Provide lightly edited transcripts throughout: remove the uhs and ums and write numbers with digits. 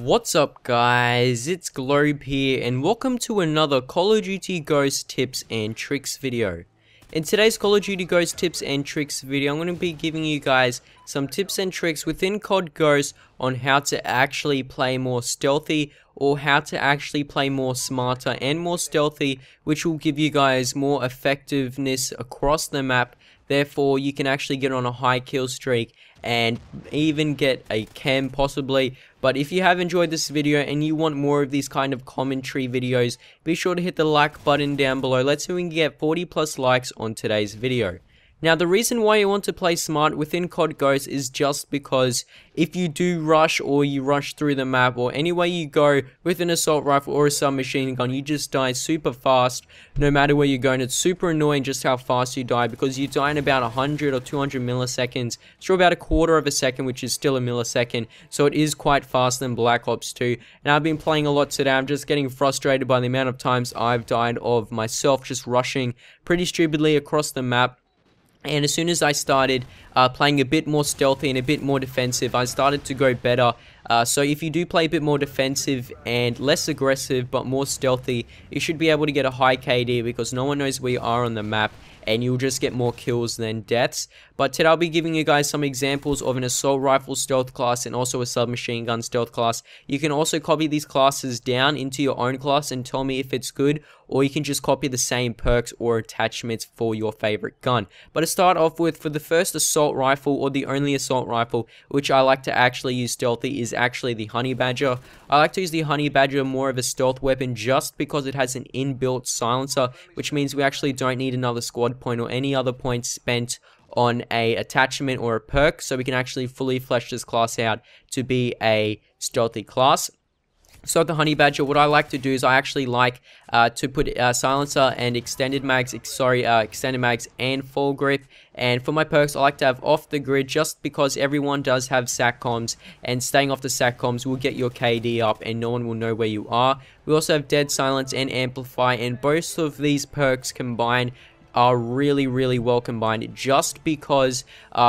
What's up guys, it's Globe here and welcome to another Call of Duty Ghost tips and tricks video. In today's Call of Duty Ghost tips and tricks video, I'm going to be giving you guys some tips and tricks within COD Ghost on how to actually play more stealthy or how to actually play more smarter and more stealthy, which will give you guys more effectiveness across the map. Therefore, you can actually get on a high kill streak and even get a chem possibly. But if you have enjoyed this video and you want more of these kind of commentary videos, be sure to hit the like button down below. Let's see if we can get 40 plus likes on today's video. Now, the reason why you want to play smart within COD Ghost is just because if you do rush or you rush through the map or any way you go with an assault rifle or a submachine gun, you just die super fast no matter where you're going. It's super annoying just how fast you die because you die in about 100 or 200 milliseconds for about a quarter of a second, which is still a millisecond. So it is quite faster than Black Ops 2. And I've been playing a lot today. I'm just getting frustrated by the amount of times I've died of myself just rushing pretty stupidly across the map. And as soon as I started playing a bit more stealthy and a bit more defensive, I started to go better. So if you do play a bit more defensive and less aggressive but more stealthy, you should be able to get a high KD because no one knows where you are on the map and you'll just get more kills than deaths. But today I'll be giving you guys some examples of an assault rifle stealth class and also a submachine gun stealth class. You can also copy these classes down into your own class and tell me if it's good, or you can just copy the same perks or attachments for your favorite gun. But to start off with, for the first assault rifle, or the only assault rifle which I like to actually use stealthy, is actually the Honey Badger. I like to use the Honey Badger more of a stealth weapon just because it has an inbuilt silencer, which means we actually don't need another squad point or any other points spent on a attachment or a perk, so we can actually fully flesh this class out to be a stealthy class. So the Honey Badger, what I like to do is I actually like to put silencer and extended mags, extended mags and full grip. And for my perks, I like to have off the grid just because everyone does have SATCOMs, and staying off the SATCOMs will get your KD up and no one will know where you are. We also have dead silence and amplify, and both of these perks combined are really well combined just because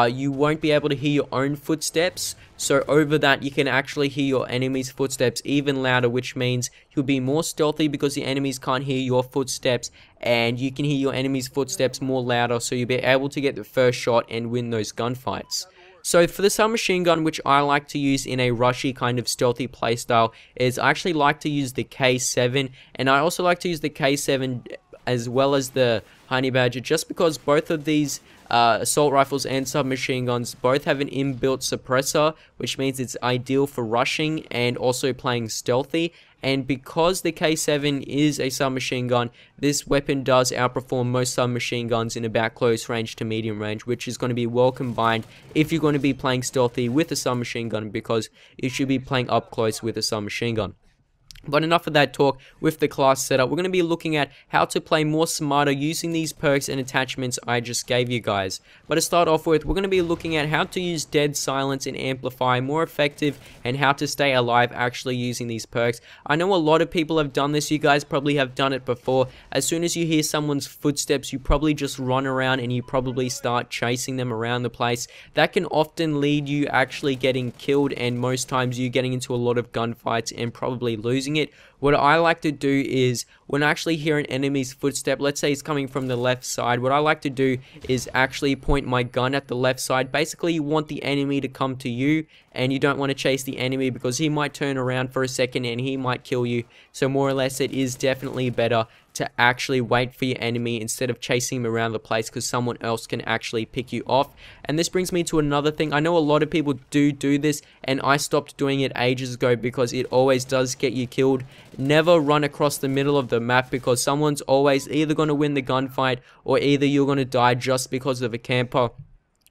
you won't be able to hear your own footsteps. So over that, you can actually hear your enemy's footsteps even louder, which means you'll be more stealthy because the enemies can't hear your footsteps, and you can hear your enemy's footsteps more louder, so you'll be able to get the first shot and win those gunfights. So for the submachine gun, which I like to use in a rushy kind of stealthy playstyle, is I actually like to use the K7, and I also like to use the K7 as well as the Honey Badger, just because both of these assault rifles and submachine guns both have an inbuilt suppressor, which means it's ideal for rushing and also playing stealthy. And because the K7 is a submachine gun, this weapon does outperform most submachine guns in about close range to medium range, which is going to be well combined if you're going to be playing stealthy with a submachine gun, because you should be playing up close with a submachine gun. But enough of that talk. With the class setup, we're going to be looking at how to play more smarter using these perks and attachments I just gave you guys. But to start off with, we're going to be looking at how to use dead silence and amplify more effective, and how to stay alive actually using these perks. I know a lot of people have done this. You guys probably have done it before. As soon as you hear someone's footsteps, you probably just run around and you probably start chasing them around the place. That can often lead you actually getting killed, and most times you getting into a lot of gunfights and probably losing it. What I like to do is, when I actually hear an enemy's footstep, let's say he's coming from the left side, what I like to do is actually point my gun at the left side. Basically, you want the enemy to come to you, and you don't want to chase the enemy because he might turn around for a second and he might kill you. So more or less, it is definitely better to actually wait for your enemy instead of chasing him around the place, because someone else can actually pick you off. And this brings me to another thing. I know a lot of people do this, and I stopped doing it ages ago because it always does get you killed. Never run across the middle of the map, because someone's always either going to win the gunfight or either you're going to die just because of a camper.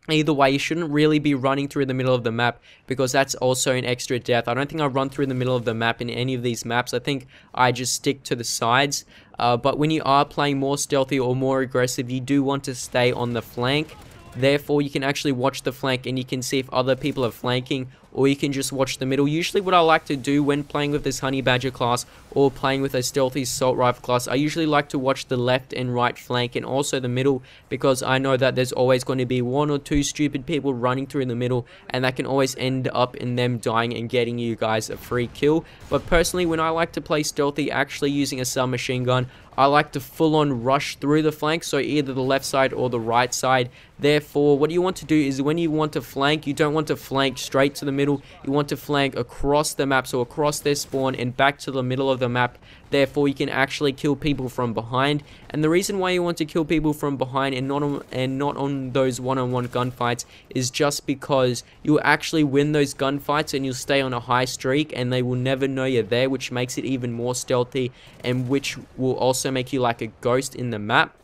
Either way, you shouldn't really be running through the middle of the map, because that's also an extra death. I don't think I run through the middle of the map in any of these maps. I think I just stick to the sides. But when you are playing more stealthy or more aggressive, you do want to stay on the flank. Therefore, you can actually watch the flank and you can see if other people are flanking, or you can just watch the middle. Usually what I like to do when playing with this Honey Badger class or playing with a Stealthy Assault Rifle class, I usually like to watch the left and right flank and also the middle, because I know that there's always going to be one or two stupid people running through the middle, and that can always end up in them dying and getting you guys a free kill. But personally, when I like to play Stealthy actually using a submachine gun, I like to full on rush through the flank, so either the left side or the right side. Therefore, what you want to do is when you want to flank, you don't want to flank straight to the middle, you want to flank across the map, so across their spawn and back to the middle of the map. Therefore, you can actually kill people from behind. And the reason why you want to kill people from behind and not on those one-on-one gunfights is just because you'll actually win those gunfights and you'll stay on a high streak and they will never know you're there, which makes it even more stealthy and which will also make you like a ghost in the map.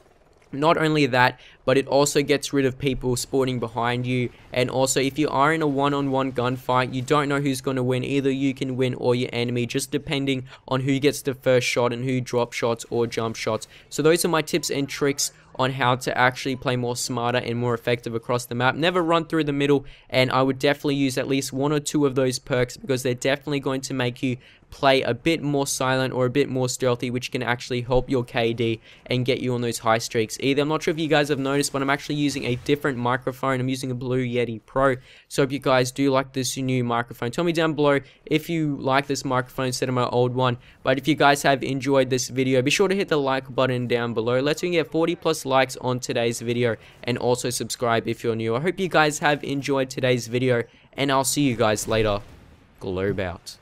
Not only that, but it also gets rid of people spawning behind you. And also, if you are in a one-on-one gunfight, you don't know who's going to win. Either you can win or your enemy, just depending on who gets the first shot and who drops shots or jump shots. So those are my tips and tricks on how to actually play more smarter and more effective across the map. Never run through the middle, and I would definitely use at least one or two of those perks, because they're definitely going to make you play a bit more silent or a bit more stealthy, which can actually help your KD and get you on those high streaks. Either, I'm not sure if you guys have noticed, but I'm actually using a different microphone. I'm using a Blue Yeti Pro. So if you guys do like this new microphone, tell me down below if you like this microphone instead of my old one. But if you guys have enjoyed this video, be sure to hit the like button down below. Let's get 40 plus likes on today's video, and also subscribe if you're new. I hope you guys have enjoyed today's video, and I'll see you guys later. Globe out.